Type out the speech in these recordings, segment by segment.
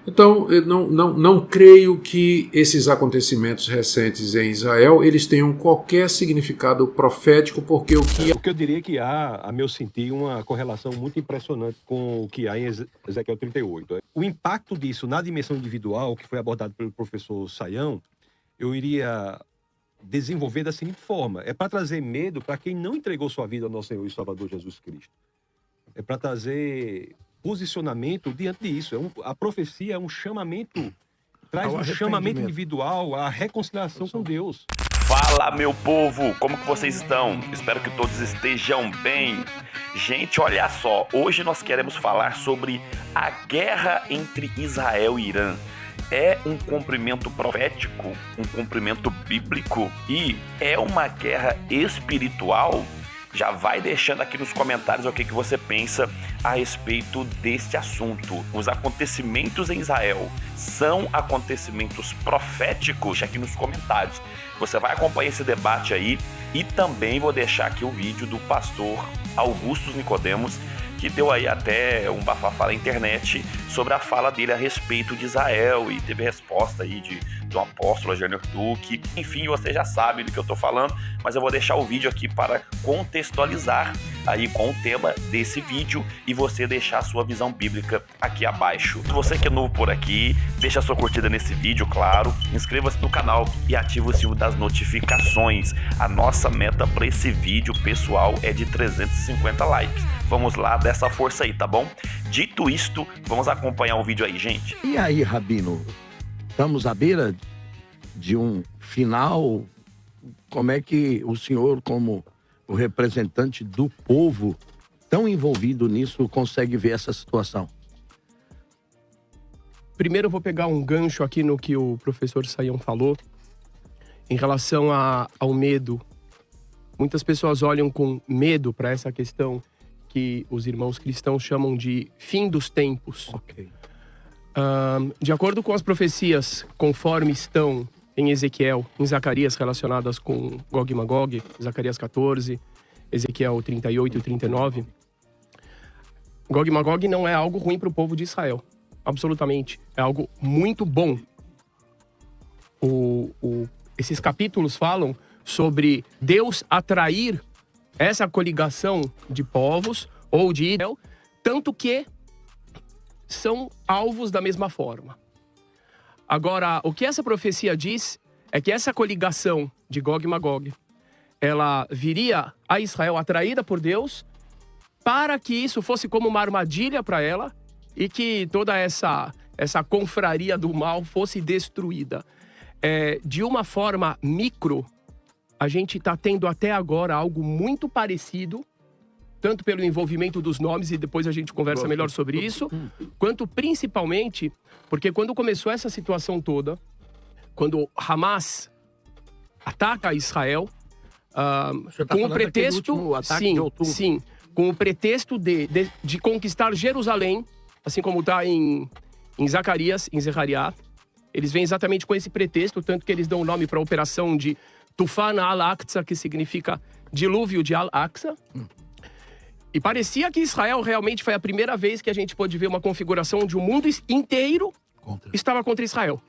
Então, eu não creio que esses acontecimentos recentes em Israel eles tenham qualquer significado profético, porque Porque eu diria que há, a meu sentir, uma correlação muito impressionante com o que há em Ezequiel 38. O impacto disso na dimensão individual, que foi abordado pelo professor Sayão, eu iria desenvolver da seguinte forma: é para trazer medo para quem não entregou sua vida ao nosso Senhor e Salvador Jesus Cristo. É para trazer posicionamento diante disso. A profecia é um chamamento, traz um chamamento individual à reconciliação com Deus. Fala, meu povo, como que vocês estão? Espero que todos estejam bem. Gente, olha só, hoje nós queremos falar sobre a guerra entre Israel e Irã. É um cumprimento profético, um cumprimento bíblico e é uma guerra espiritual? Já vai deixando aqui nos comentários o que você pensa a respeito deste assunto. Os acontecimentos em Israel são acontecimentos proféticos? Deixa aqui nos comentários. Você vai acompanhar esse debate aí e também vou deixar aqui o vídeo do pastor Augustus Nicodemos, que deu aí até um bafafá na internet sobre a fala dele a respeito de Israel e teve resposta aí do apóstolo Jânio Duque. Enfim, você já sabe do que eu tô falando, mas eu vou deixar o vídeo aqui para contextualizar aí com o tema desse vídeo e você deixar a sua visão bíblica aqui abaixo. Se você que é novo por aqui, deixa a sua curtida nesse vídeo, claro, inscreva-se no canal e ative o sino das notificações. A nossa meta para esse vídeo, pessoal, é de 350 likes. Vamos lá, dessa força aí, tá bom? Dito isto, vamos acompanhar o vídeo aí, gente. E aí, Rabino? Estamos à beira de um final? Como é que o senhor, como o representante do povo, tão envolvido nisso, consegue ver essa situação? Primeiro eu vou pegar um gancho aqui no que o professor Sayão falou, em relação ao medo. Muitas pessoas olham com medo para essa questão que os irmãos cristãos chamam de fim dos tempos. Ok. De acordo com as profecias, conforme estão em Ezequiel, em Zacarias, relacionadas com Gog e Magog, Zacarias 14, Ezequiel 38 e 39, Gog e Magog não é algo ruim para o povo de Israel. Absolutamente. É algo muito bom. Esses capítulos falam sobre Deus atrair essa coligação de povos ou de Israel, tanto que são alvos da mesma forma. Agora, o que essa profecia diz é que essa coligação de Gog e Magog, ela viria a Israel atraída por Deus para que isso fosse como uma armadilha para ela e que toda essa confraria do mal fosse destruída. De uma forma micro, a gente está tendo até agora algo muito parecido, tanto pelo envolvimento dos nomes, e depois a gente conversa melhor sobre isso, quanto principalmente porque quando começou essa situação toda, quando Hamas ataca Israel, com o pretexto, com o pretexto de conquistar Jerusalém, assim como está em Zacarias, em Zechariah, eles vêm exatamente com esse pretexto, tanto que eles dão o nome para a operação de Tufan al-Aqsa, que significa dilúvio de Al-Aqsa. E parecia que Israel realmente foi a primeira vez que a gente pôde ver uma configuração onde o mundo inteiro estava contra Israel.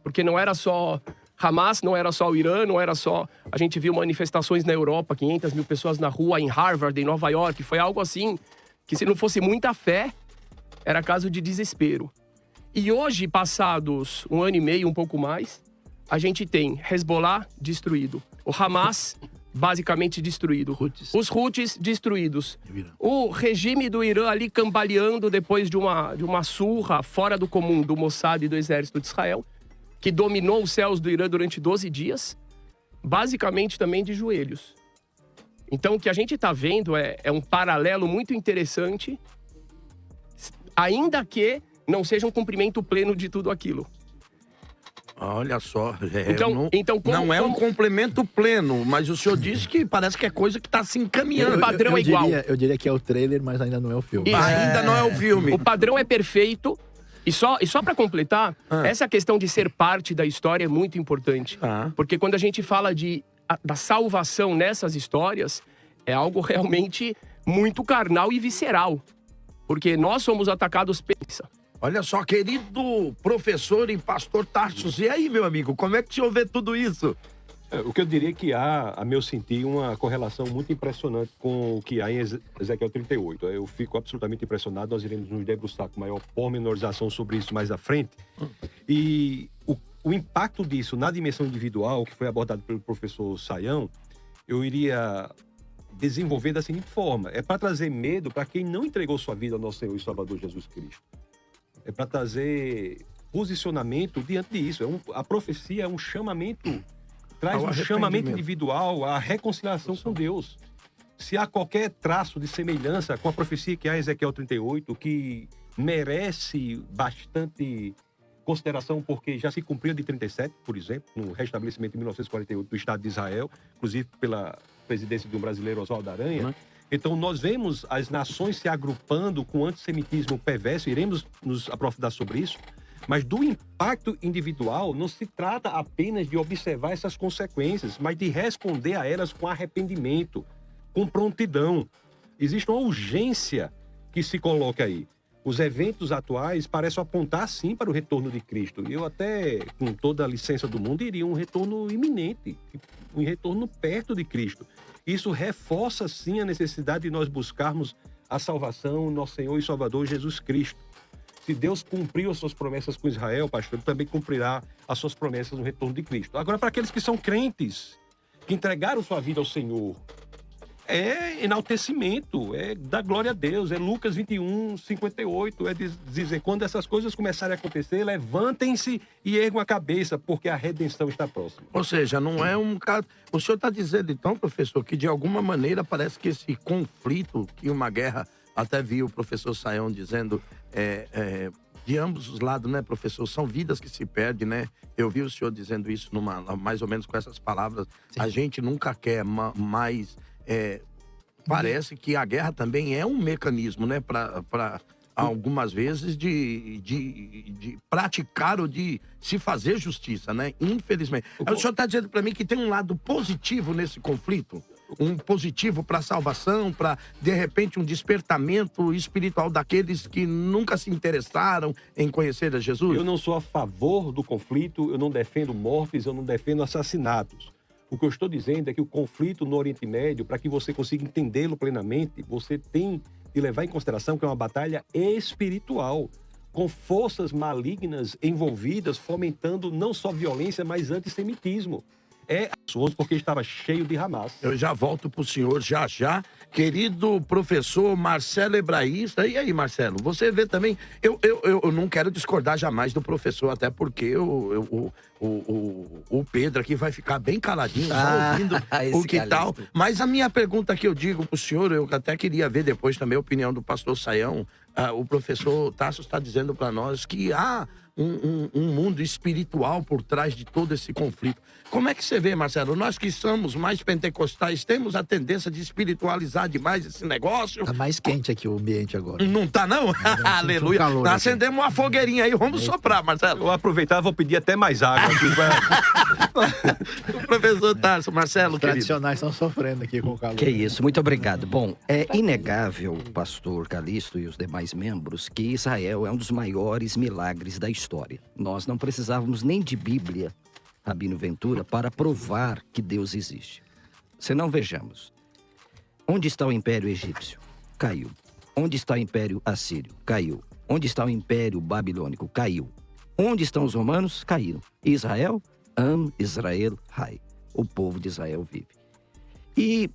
Porque não era só Hamas, não era só o Irã, não era só... A gente viu manifestações na Europa, 500 mil pessoas na rua, em Harvard, em Nova York. Foi algo assim que, se não fosse muita fé, era caso de desespero. E hoje, passados 1 ano e meio, um pouco mais, a gente tem Hezbollah destruído, o Hamas basicamente destruído, os Houthis destruídos, o regime do Irã ali cambaleando depois de uma surra fora do comum do Mossad e do exército de Israel, que dominou os céus do Irã durante 12 dias, basicamente também de joelhos. Então o que a gente está vendo é um paralelo muito interessante, ainda que não seja um cumprimento pleno de tudo aquilo. Olha só, não é um complemento pleno, mas o senhor disse que parece que é coisa que está se encaminhando. O padrão é igual. Eu diria que é o trailer, mas ainda não é o filme. Ainda não é o filme. O padrão é perfeito. E só para completar, essa questão de ser parte da história é muito importante. Porque quando a gente fala da salvação nessas histórias, é algo realmente muito carnal e visceral. Porque nós somos atacados, pensa, Olha só, querido professor e pastor Tarsus, e aí, meu amigo, como é que o senhor vê tudo isso? O que eu diria é que há, a meu sentir, uma correlação muito impressionante com o que há em Ezequiel 38. Eu fico absolutamente impressionado, nós iremos nos debruçar com maior pormenorização sobre isso mais à frente. E o impacto disso na dimensão individual, que foi abordado pelo professor Saião, eu iria desenvolver da seguinte forma: é para trazer medo para quem não entregou sua vida ao nosso Senhor e Salvador Jesus Cristo. É para trazer posicionamento diante disso. A profecia é um chamamento, traz um chamamento individual à reconciliação com Deus. Se há qualquer traço de semelhança com a profecia que há em Ezequiel 38, que merece bastante consideração, porque já se cumpriu de 37, por exemplo, no restabelecimento em 1948 do Estado de Israel, inclusive pela presidência de um brasileiro, Oswaldo Aranha. Então, nós vemos as nações se agrupando com antissemitismo perverso, iremos nos aprofundar sobre isso, mas do impacto individual não se trata apenas de observar essas consequências, mas de responder a elas com arrependimento, com prontidão. Existe uma urgência que se coloca aí. Os eventos atuais parecem apontar, sim, para o retorno de Cristo. Eu até, com toda a licença do mundo, diria um retorno iminente, um retorno perto de Cristo. Isso reforça, sim, a necessidade de nós buscarmos a salvação, nosso Senhor e Salvador Jesus Cristo. Se Deus cumpriu as suas promessas com Israel, pastor, ele também cumprirá as suas promessas no retorno de Cristo. Agora, para aqueles que são crentes, que entregaram sua vida ao Senhor, é enaltecimento, é dar glória a Deus, é Lucas 21, 58, é dizer, quando essas coisas começarem a acontecer, levantem-se e ergam a cabeça, porque a redenção está próxima. Ou seja, não é um caso... O senhor está dizendo, então, professor, que de alguma maneira parece que esse conflito, que uma guerra, até vi o professor Saião dizendo, de ambos os lados, né, professor, são vidas que se perdem, né? Eu vi o senhor dizendo isso mais ou menos com essas palavras. Sim. A gente nunca quer mais... parece que a guerra também é um mecanismo, né, para algumas vezes de praticar ou de se fazer justiça, né? Infelizmente. O senhor está dizendo para mim que tem um lado positivo nesse conflito? Um positivo para a salvação, para, de repente, um despertamento espiritual daqueles que nunca se interessaram em conhecer a Jesus? Eu não sou a favor do conflito, eu não defendo mortes, eu não defendo assassinatos. O que eu estou dizendo é que o conflito no Oriente Médio, para que você consiga entendê-lo plenamente, você tem de levar em consideração que é uma batalha espiritual, com forças malignas envolvidas, fomentando não só violência, mas antissemitismo. É absurdo porque estava cheio de Hamas. Eu já volto para o senhor já. Querido professor Marcelo Hebraísta. E aí, Marcelo, você vê também... Eu não quero discordar jamais do professor, até porque o Pedro aqui vai ficar bem caladinho, só ouvindo o que tal. Mas a minha pergunta que eu digo para o senhor, eu até queria ver depois também a opinião do pastor Saião. O professor Tarsus está dizendo para nós que há um mundo espiritual por trás de todo esse conflito. Como é que você vê, Marcelo? Nós que somos mais pentecostais, temos a tendência de espiritualizar demais esse negócio? Tá mais quente aqui o ambiente agora. Não tá, não? Aleluia. Tá acendendo uma fogueirinha aí, vamos soprar, Marcelo. Eu aproveitar, vou pedir até mais água aqui. O professor Tarso, Marcelo, os tradicionais estão sofrendo aqui com o calor. Que isso, muito obrigado. Bom, é inegável, pastor Calixto e os demais membros, que Israel é um dos maiores milagres da história. Nós não precisávamos nem de Bíblia, Rabino Ventura, para provar que Deus existe. Senão, vejamos. Onde está o Império Egípcio? Caiu. Onde está o Império Assírio? Caiu. Onde está o Império Babilônico? Caiu. Onde estão os romanos? Caíram. Israel? Am Israel Hai. O povo de Israel vive. E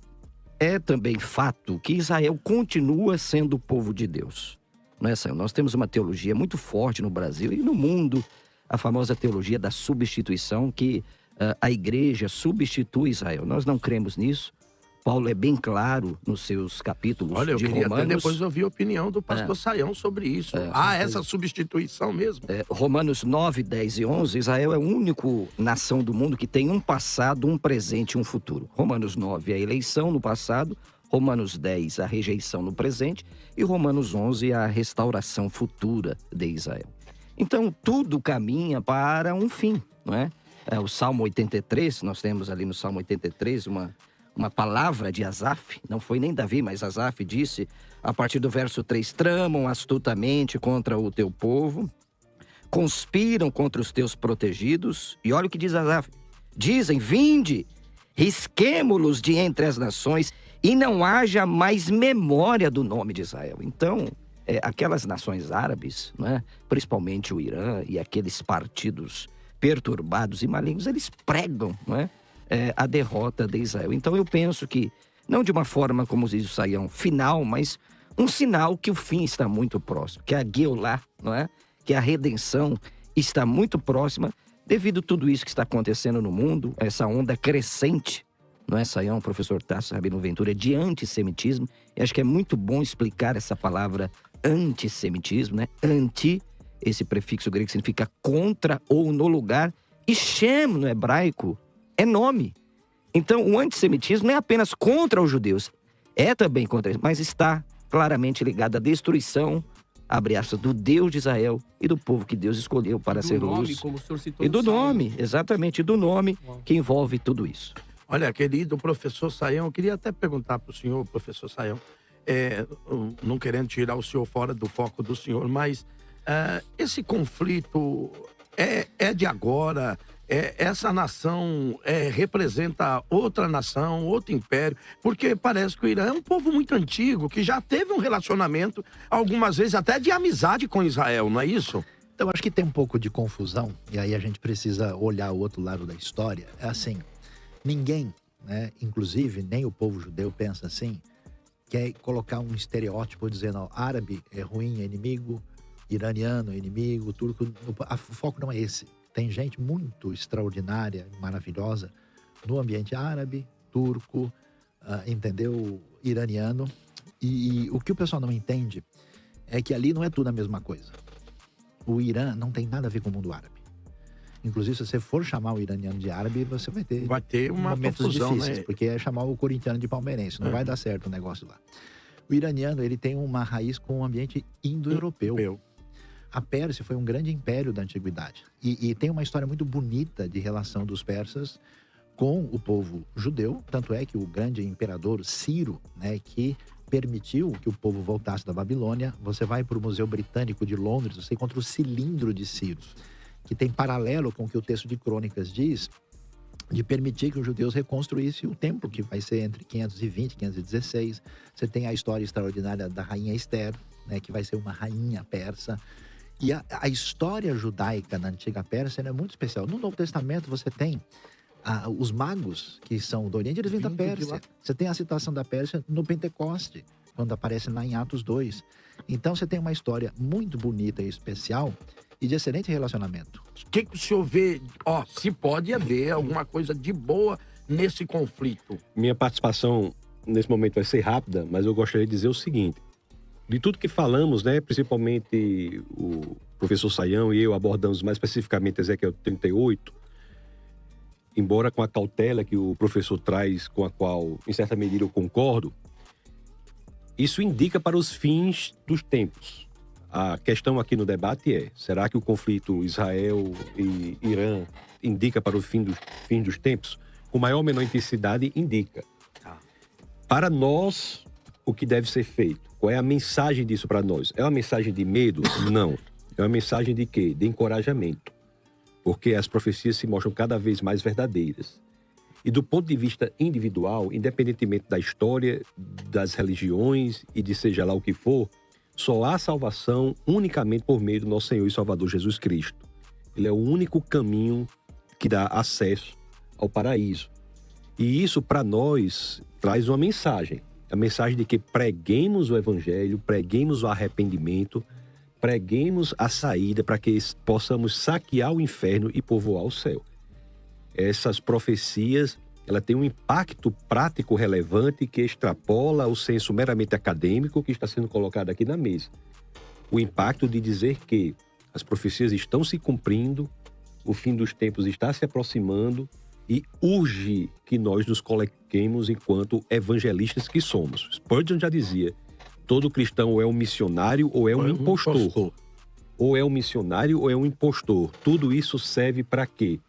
é também fato que Israel continua sendo o povo de Deus. Não é, Senhor? Nós temos uma teologia muito forte no Brasil e no mundo, a famosa teologia da substituição, que a igreja substitui Israel. Nós não cremos nisso. Paulo é bem claro nos seus capítulos de Romanos. Olha, eu queria até depois ouvir a opinião do pastor Saião sobre isso. Essa substituição mesmo. Romanos 9, 10 e 11, Israel é a única nação do mundo que tem um passado, um presente e um futuro. Romanos 9, a eleição no passado. Romanos 10, a rejeição no presente. E Romanos 11, a restauração futura de Israel. Então, tudo caminha para um fim, não é? O Salmo 83, nós temos ali no Salmo 83 uma palavra de Asaf, não foi nem Davi, mas Asaf disse, a partir do verso 3, tramam astutamente contra o teu povo, conspiram contra os teus protegidos, e olha o que diz Asaf, dizem, vinde, risquemo-los de entre as nações, e não haja mais memória do nome de Israel. Então, aquelas nações árabes, né, principalmente o Irã e aqueles partidos perturbados e malignos, eles pregam, né, a derrota de Israel. Então eu penso que, não de uma forma, como diz o Saião, final, mas um sinal que o fim está muito próximo, que a Geulah, não é? Que a redenção está muito próxima, devido a tudo isso que está acontecendo no mundo, essa onda crescente, não é, Saião, professor Tasso Rabino Ventura, de antissemitismo. Eu acho que é muito bom explicar essa palavra antissemitismo, né? Anti, esse prefixo grego que significa contra ou no lugar, e Shem, no hebraico, é nome. Então, o antissemitismo não é apenas contra os judeus, é também contra eles, mas está claramente ligado à destruição, abre aspas, do Deus de Israel e do povo que Deus escolheu para ser luz. Como o senhor citou E do no Salmo. nome, exatamente, e do nome que envolve tudo isso. Olha, querido professor Saião, eu queria até perguntar para o senhor, professor Saião, não querendo tirar o senhor fora do foco do senhor, mas esse conflito é de agora? Essa nação representa outra nação, outro império? Porque parece que o Irã é um povo muito antigo, que já teve um relacionamento, algumas vezes até de amizade com Israel, não é isso? Então, acho que tem um pouco de confusão, e aí a gente precisa olhar o outro lado da história. É assim, ninguém, né, inclusive nem o povo judeu pensa assim, quer colocar um estereótipo dizendo, ó, árabe é ruim, é inimigo, iraniano é inimigo, turco... O foco não é esse. Tem gente muito extraordinária, maravilhosa, no ambiente árabe, turco, entendeu? Iraniano. E o que o pessoal não entende é que ali não é tudo a mesma coisa. O Irã não tem nada a ver com o mundo árabe. Inclusive, se você for chamar o iraniano de árabe, você vai ter uma momentos confusão, difíceis, né? porque é chamar o corintiano de palmeirense, não vai dar certo o negócio lá. O iraniano, ele tem uma raiz com o ambiente indo-europeu. A Pérsia foi um grande império da antiguidade. E tem uma história muito bonita de relação dos persas com o povo judeu. Tanto é que o grande imperador Ciro, né, que permitiu que o povo voltasse da Babilônia. Você vai para o Museu Britânico de Londres, você encontra o cilindro de Ciro, que tem paralelo com o que o texto de Crônicas diz, de permitir que os judeus reconstruíssem o templo, que vai ser entre 520 e 516. Você tem a história extraordinária da rainha Esther, né, que vai ser uma rainha persa. E a história judaica na antiga Pérsia é muito especial. No Novo Testamento você tem os magos, que são do Oriente, eles vêm da Pérsia. Você tem a citação da Pérsia no Pentecoste, quando aparece lá em Atos 2. Então você tem uma história muito bonita e especial e de excelente relacionamento. O que o senhor vê? Se pode haver alguma coisa de boa nesse conflito. Minha participação nesse momento vai ser rápida, mas eu gostaria de dizer o seguinte. De tudo que falamos, né, principalmente o professor Saião e eu abordamos mais especificamente Ezequiel 38, embora com a cautela que o professor traz, com a qual, em certa medida, eu concordo, isso indica para os fins dos tempos. A questão aqui no debate é, será que o conflito Israel e Irã indica para o fim dos tempos? Com maior ou menor intensidade, indica. Para nós, o que deve ser feito? Qual é a mensagem disso para nós? É uma mensagem de medo? Não. É uma mensagem de quê? De encorajamento. Porque as profecias se mostram cada vez mais verdadeiras. E do ponto de vista individual, independentemente da história, das religiões e de seja lá o que for, só há salvação unicamente por meio do nosso Senhor e Salvador Jesus Cristo. Ele é o único caminho que dá acesso ao paraíso. E isso, para nós, traz uma mensagem. A mensagem de que preguemos o evangelho, preguemos o arrependimento, preguemos a saída para que possamos saquear o inferno e povoar o céu. Essas profecias, ela tem um impacto prático relevante que extrapola o senso meramente acadêmico que está sendo colocado aqui na mesa. O impacto de dizer que as profecias estão se cumprindo, o fim dos tempos está se aproximando e urge que nós nos coloquemos enquanto evangelistas que somos. Spurgeon já dizia, todo cristão ou é um missionário ou é um impostor. Ou é um missionário ou é um impostor. Tudo isso serve para quê?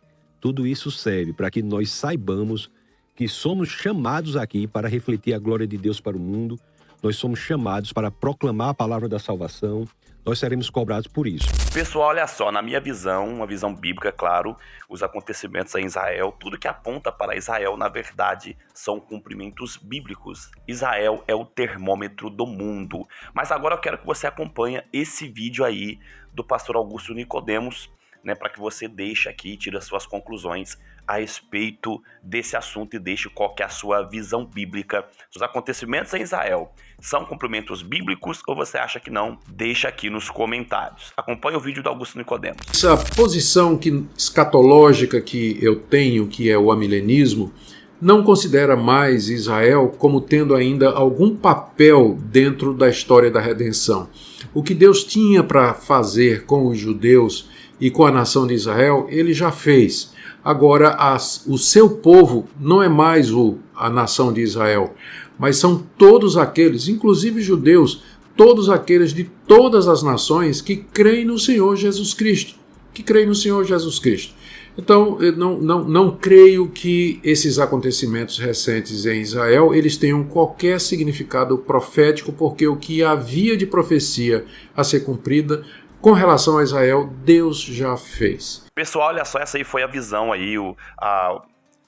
Tudo isso serve para que nós saibamos que somos chamados aqui para refletir a glória de Deus para o mundo. Nós somos chamados para proclamar a palavra da salvação. Nós seremos cobrados por isso. Pessoal, olha só, na minha visão, uma visão bíblica, claro, os acontecimentos em Israel, tudo que aponta para Israel, na verdade, são cumprimentos bíblicos. Israel é o termômetro do mundo. Mas agora eu quero que você acompanhe esse vídeo aí do pastor Augusto Nicodemos, né, para que você deixe aqui e tire as suas conclusões a respeito desse assunto e deixe qual que é a sua visão bíblica. Os acontecimentos em Israel são cumprimentos bíblicos ou você acha que não? Deixa aqui nos comentários. Acompanhe o vídeo do Augusto Nicodemos. Essa posição escatológica que eu tenho, que é o amilenismo, não considera mais Israel como tendo ainda algum papel dentro da história da redenção. O que Deus tinha para fazer com os judeus e com a nação de Israel, ele já fez. Agora, o seu povo não é mais a nação de Israel, mas são todos aqueles, inclusive judeus, todos aqueles de todas as nações que creem no Senhor Jesus Cristo. Então, eu não creio que esses acontecimentos recentes em Israel eles tenham qualquer significado profético, porque o que havia de profecia a ser cumprida com relação a Israel, Deus já fez. Pessoal, olha só, essa aí foi a visão aí,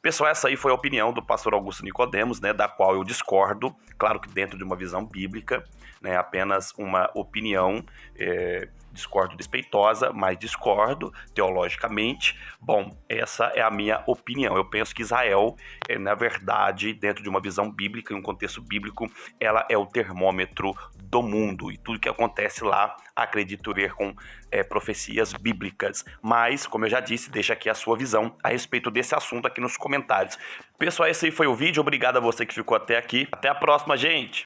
Pessoal, essa aí foi a opinião do pastor Augusto Nicodemos, né, da qual eu discordo, claro que dentro de uma visão bíblica, né, apenas uma opinião, discordo despeitosa, mas discordo teologicamente. Bom, essa é a minha opinião. Eu penso que Israel, na verdade, dentro de uma visão bíblica, em um contexto bíblico, ela é o termômetro do mundo e tudo que acontece lá, acredito ver com profecias bíblicas. Mas, como eu já disse, deixa aqui a sua visão a respeito desse assunto aqui nos comentários. Pessoal, esse aí foi o vídeo. Obrigado a você que ficou até aqui. Até a próxima, gente!